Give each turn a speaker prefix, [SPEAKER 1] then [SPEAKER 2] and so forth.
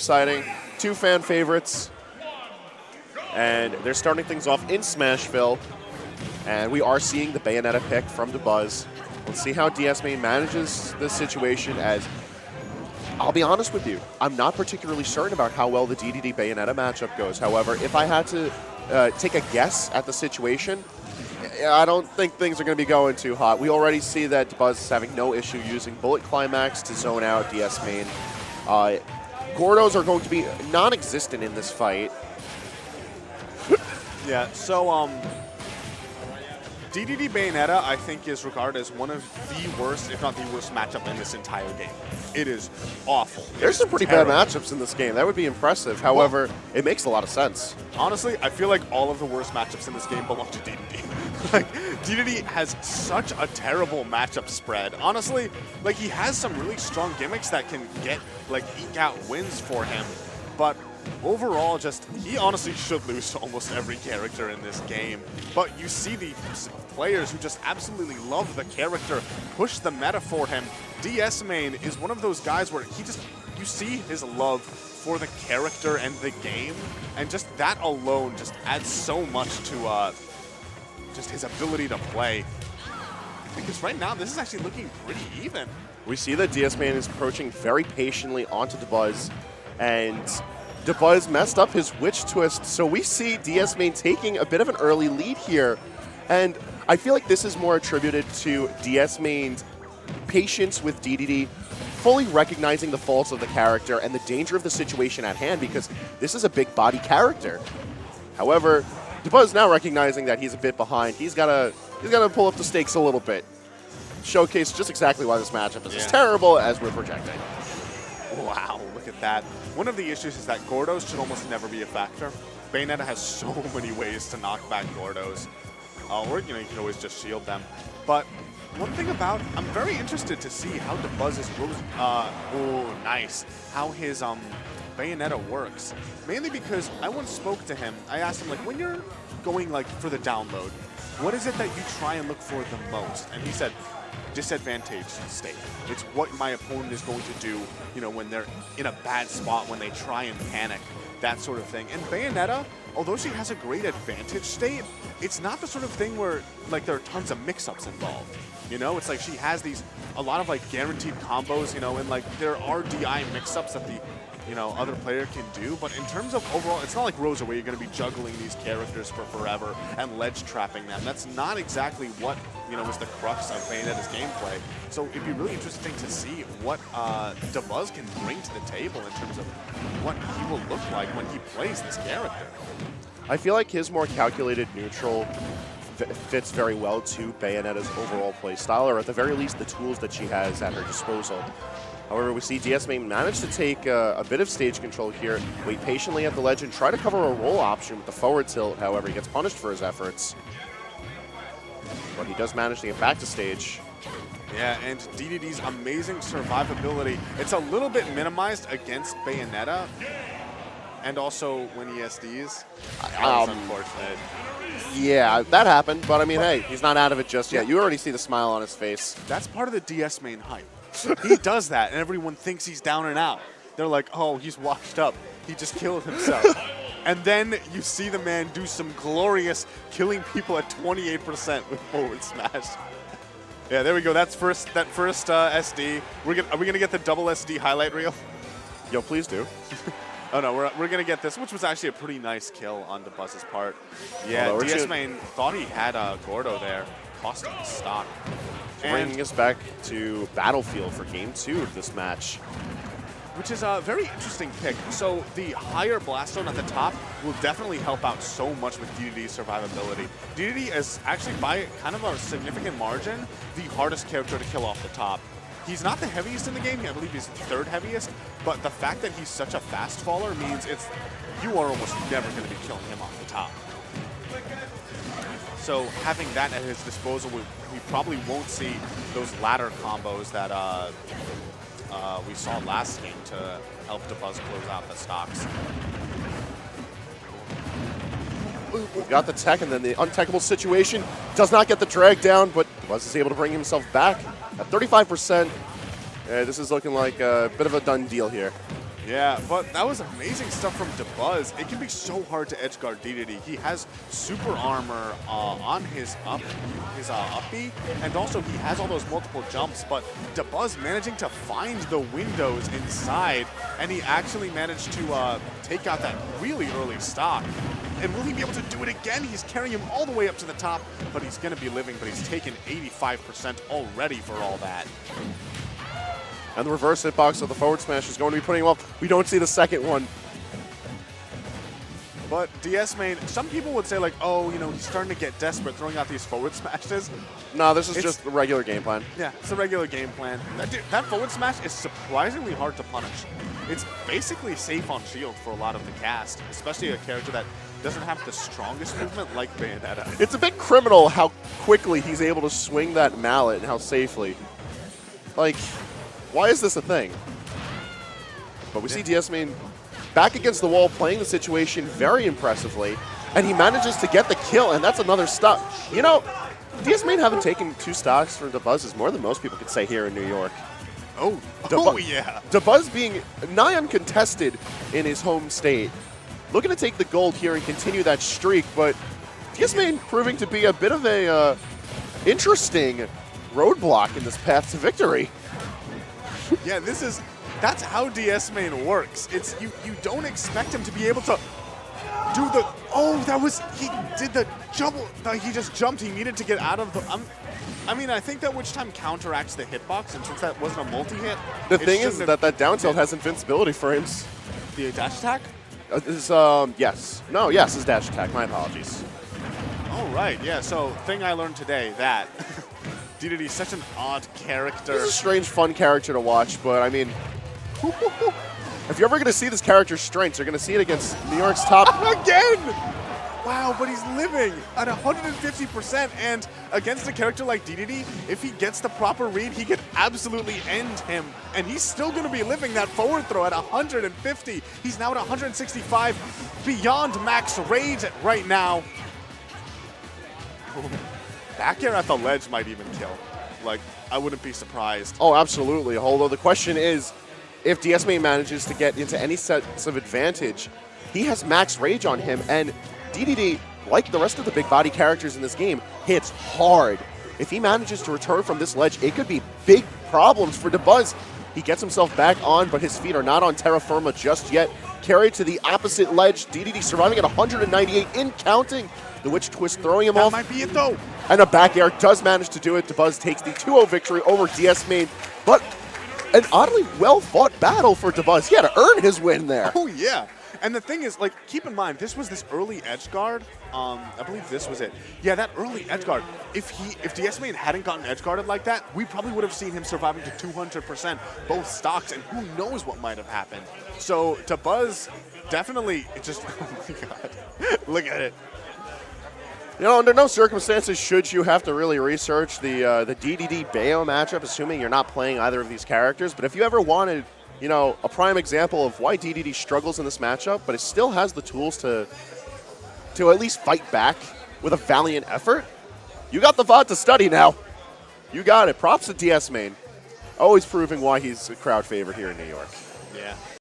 [SPEAKER 1] exciting. Two fan favorites. And they're starting things off in Smashville. And we are seeing the Bayonetta pick from Dabuz. Let's see how DS Main manages this situation, as I'll be honest with you, I'm not particularly certain about how well the DDD Bayonetta matchup goes. However, if I had to take a guess at the situation, I don't think things are going to be going too hot. We already see that Dabuz is having no issue using Bullet Climax to zone out DS Main. Gordos are going to be non-existent in this fight.
[SPEAKER 2] Yeah, so DDD Bayonetta, I think, is regarded as one of the worst, if not the worst matchup in this entire game. It is awful.
[SPEAKER 1] There's some pretty bad matchups in this game. That would be impressive. However, it makes a lot of sense.
[SPEAKER 2] Honestly, I feel like all of the worst matchups in this game belong to DDD. Like, DDD has such a terrible matchup spread. Honestly, like, he has some really strong gimmicks that can get, like, eke out wins for him. But overall, just, he honestly should lose to almost every character in this game. But you see the players who just absolutely love the character, push the meta for him. DS Main is one of those guys where he just, you see his love for the character and the game, and just that alone just adds so much to just his ability to play. Because right now, this is actually looking pretty even.
[SPEAKER 1] We see that DS Main is approaching very patiently onto Dabuz, and Dabuz messed up his Witch Twist, so we see DS Main taking a bit of an early lead here. And I feel like this is more attributed to DS Main's patience with DDD, fully recognizing the faults of the character and the danger of the situation at hand, because this is a big body character. However, Dabuz now recognizing that he's a bit behind, he's gotta pull up the stakes a little bit. Showcase just exactly why this matchup is as terrible as we're projecting.
[SPEAKER 2] Wow, look at that. One of the issues is that Gordos should almost never be a factor. Bayonetta has so many ways to knock back Gordos. Or, you know, you can always just shield them. But one thing about, I'm very interested to see how Dabuz's how his Bayonetta works. Mainly because I once spoke to him. I asked him, like, when you're going, like, for the download, what is it that you try and look for the most? And he said, disadvantaged state. It's what my opponent is going to do, you know, when they're in a bad spot, when they try and panic, that sort of thing. And Bayonetta, although she has a great advantage state, it's not the sort of thing where, like, there are tons of mix-ups involved. You know, it's like she has a lot of, like, guaranteed combos, you know, and, like, there are DI mix-ups that the, you know, other player can do. But in terms of overall, it's not like Rosa where you're going to be juggling these characters for forever and ledge trapping them. That's not exactly what, you know, is the crux of Bayonetta's gameplay. So it'd be really interesting to see what Dabuz can bring to the table in terms of what he will look like when he plays this character.
[SPEAKER 1] I feel like his more calculated neutral fits very well to Bayonetta's overall play style, or at the very least the tools that she has at her disposal. However, we see DS Main manage to take a bit of stage control here, wait patiently at the ledge, and try to cover a roll option with the forward tilt. However, he gets punished for his efforts. But he does manage to get back to stage.
[SPEAKER 2] Yeah, and DDD's amazing survivability. It's a little bit minimized against Bayonetta, and also when he SDs. That's unfortunate.
[SPEAKER 1] Yeah, that happened, but I mean, hey, he's not out of it just yet. You already see the smile on his face.
[SPEAKER 2] That's part of the DS Main hype. He does that, and everyone thinks he's down and out. They're like, oh, he's washed up. He just killed himself. And then you see the man do some glorious killing people at 28% with forward smash. Yeah, there we go. That's that first SD. Are we gonna get the double SD highlight reel?
[SPEAKER 1] Yo, please do.
[SPEAKER 2] Oh no, we're gonna get this, which was actually a pretty nice kill on Dabuz's part. Yeah, DS Main thought he had Gordo there, cost him the stock.
[SPEAKER 1] Bringing us back to Battlefield for Game 2 of this match.
[SPEAKER 2] Which is a very interesting pick. So the higher blast zone at the top will definitely help out so much with DDD's survivability. DDD is actually, by kind of a significant margin, the hardest character to kill off the top. He's not the heaviest in the game. I believe he's the third heaviest. But the fact that he's such a fast faller means you are almost never going to be killing him off the top. So having that at his disposal, we probably won't see those ladder combos that we saw last game to help Dabuz close out the stocks.
[SPEAKER 1] We've got the tech, and then the untechable situation does not get the drag down, but Dabuz is able to bring himself back at 35%. This is looking like a bit of a done deal here.
[SPEAKER 2] Yeah, but that was amazing stuff from Dabuz. It can be so hard to edge guard DDD. He has super armor on his up B, and also he has all those multiple jumps, but Dabuz managing to find the windows inside, and he actually managed to take out that really early stock. And will he be able to do it again? He's carrying him all the way up to the top, but he's going to be living, but he's taken 85% already for all that.
[SPEAKER 1] And the reverse hitbox of the forward smash is going to be putting him up. We don't see the second one.
[SPEAKER 2] But DS main, some people would say like, oh, you know, he's starting to get desperate throwing out these forward smashes.
[SPEAKER 1] No, this is just the regular game plan.
[SPEAKER 2] Yeah, it's a regular game plan. That forward smash is surprisingly hard to punish. It's basically safe on shield for a lot of the cast, especially a character that doesn't have the strongest movement like Bayonetta.
[SPEAKER 1] It's a bit criminal how quickly he's able to swing that mallet and how safely. Like, why is this a thing? But we see DS main back against the wall, playing the situation very impressively, and he manages to get the kill, and that's another stock. You know, DS main having taken 2 stocks from Dabuz is more than most people could say here in New York.
[SPEAKER 2] Oh yeah.
[SPEAKER 1] Dabuz being nigh uncontested in his home state. Looking to take the gold here and continue that streak, but DS main proving to be a bit of a interesting roadblock in this path to victory.
[SPEAKER 2] Yeah, that's how DS main works. It's you don't expect him to be able to do the, he did the jump, he just jumped, he needed to get out of the, I mean, I think that which time counteracts the hitbox, and since that wasn't a multi-hit.
[SPEAKER 1] The thing is that down tilt has invincibility frames.
[SPEAKER 2] The dash attack?
[SPEAKER 1] Yes. No, yes, his dash attack, my apologies.
[SPEAKER 2] All right, yeah, so thing I learned today, that DDD's such an odd character.
[SPEAKER 1] He's a strange, fun character to watch, but I mean, if you're ever going to see this character's strengths, you're going to see it against New York's top.
[SPEAKER 2] Again! Wow, but he's living at 150%, and against a character like DDD, if he gets the proper read, he could absolutely end him, and he's still going to be living that forward throw at 150. He's now at 165, beyond max rage right now. Back air at the ledge might even kill. Like, I wouldn't be surprised.
[SPEAKER 1] Oh, absolutely. Although the question is, if DS main manages to get into any sets of advantage, he has max rage on him, and DDD, like the rest of the big body characters in this game, hits hard. If he manages to return from this ledge, it could be big problems for Dabuz. He gets himself back on, but his feet are not on terra firma just yet. Carried to the opposite ledge. DDD surviving at 198 in counting. The Witch Twist throwing him off.
[SPEAKER 2] That might be it though.
[SPEAKER 1] And a back air does manage to do it. Dabuz takes the 2-0 victory over DS main. But an oddly well-fought battle for Dabuz. He had to earn his win there.
[SPEAKER 2] Oh, yeah. And the thing is, like, keep in mind, this was this early edge guard. I believe this was it. Yeah, that early edge guard. If DS main hadn't gotten edge guarded like that, we probably would have seen him surviving to 200% both stocks, and who knows what might have happened. So Dabuz definitely, it just, oh my God, look at it.
[SPEAKER 1] You know, under no circumstances should you have to really research the DDD Bayo matchup, assuming you're not playing either of these characters. But if you ever wanted, you know, a prime example of why DDD struggles in this matchup, but it still has the tools to at least fight back with a valiant effort, you got the VOD to study now. You got it. Props to DS main. Always proving why he's a crowd favorite here in New York.
[SPEAKER 2] Yeah.